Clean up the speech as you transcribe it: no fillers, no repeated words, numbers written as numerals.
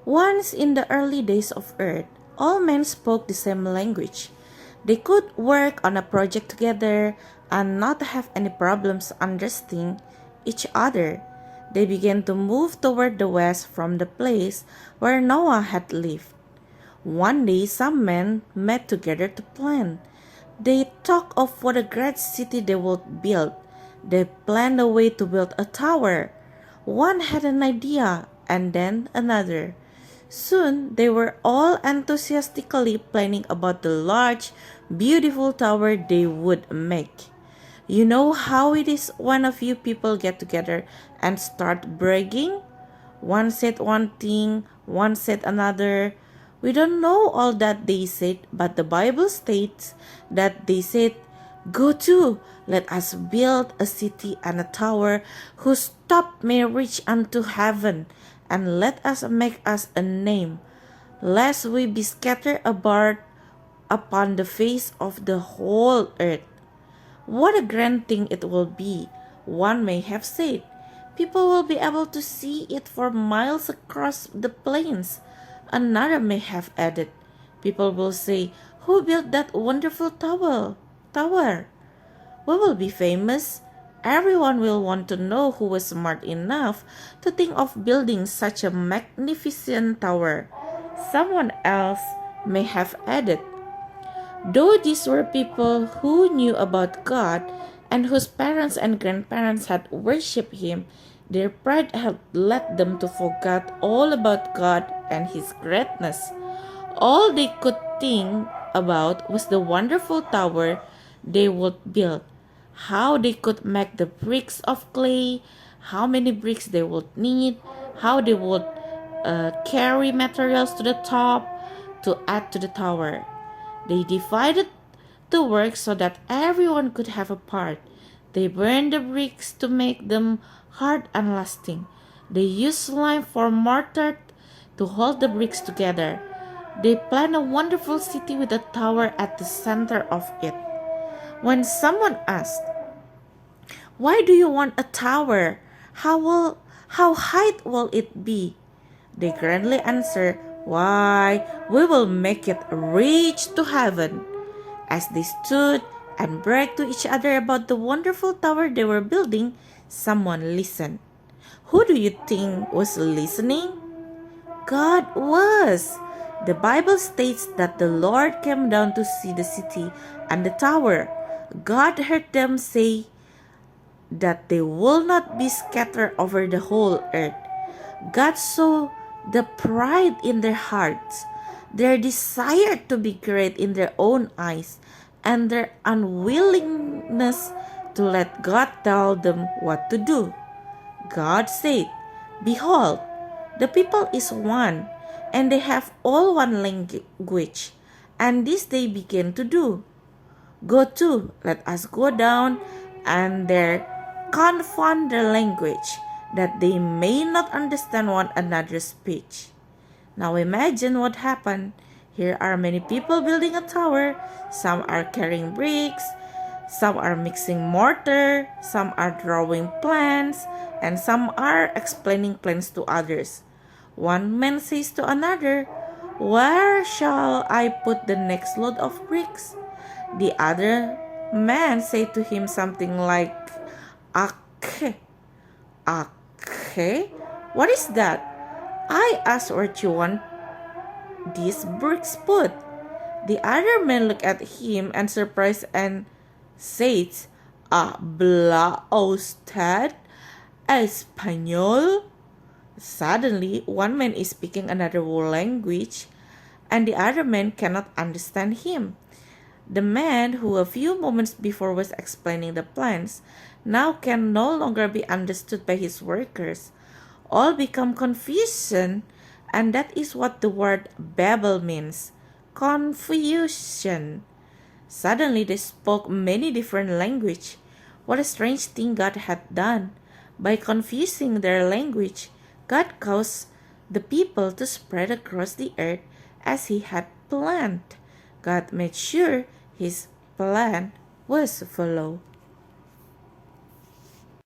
Once in the early days of Earth, all men spoke the same language. They could work on a project together and not have any problems understanding each other. They began to move toward the west from the place where Noah had lived. One day, some men met together to plan. They talked of what a great city they would build. They planned a way to build a tower. One had an idea, and then another. Soon they were all enthusiastically planning about the large, beautiful tower they would make. You know how it is when a few people get together and start bragging? One said one thing, one said another. We don't know all that they said, but the Bible states that they said, "Go to, let us build a city and a tower whose top may reach unto heaven, and let us make us a name, lest we be scattered abroad upon the face of the whole earth." What a grand thing it will be, one may have said. People will be able to see it for miles across the plains. Another may have added, people will say, "Who built that wonderful tower? We will be famous. Everyone will want to know who was smart enough to think of building such a magnificent tower." Someone else may have added, though these were people who knew about God and whose parents and grandparents had worshipped Him, their pride had led them to forget all about God and His greatness. All they could think about was the wonderful tower they would build, how they could make the bricks of clay, how many bricks they would need, how they would carry materials to the top to add to the tower. They divided the work so that everyone could have a part. They burned the bricks to make them hard and lasting. They used lime for mortar to hold the bricks together. They planned a wonderful city with a tower at the center of it. When someone asked, "Why do you want a tower? How high will it be?" they grandly answer, "Why, we will make it reach to heaven." As they stood and bragged to each other about the wonderful tower they were building, someone listened. Who do you think was listening? God was. The Bible states that the Lord came down to see the city and the tower. God heard them say that they will not be scattered over the whole earth. God saw the pride in their hearts, their desire to be great in their own eyes, and their unwillingness to let God tell them what to do. God said, "Behold, the people is one, and they have all one language, and this they begin to do. Go to, let us go down, and there confound their language, that they may not understand one another's speech." Now imagine what happened. Here are many people building a tower. Some are carrying bricks, some are mixing mortar, some are drawing plans, and some are explaining plans to others. One man says to another, "Where shall I put the next load of bricks?" The other man said to him something like, "Akhe, akhe? What is that?" I asked, "Where do you want these bricks put?" The other man looked at him and surprised and said, "Habla usted español?" Suddenly, one man is speaking another language, and the other man cannot understand him. The man who a few moments before was explaining the plans now can no longer be understood by his workers. All become confusion, and that is what the word Babel means, confusion. Suddenly they spoke many different languages. What a strange thing God had done. By confusing their language, God caused the people to spread across the earth as He had planned. God made sure His plan was followed.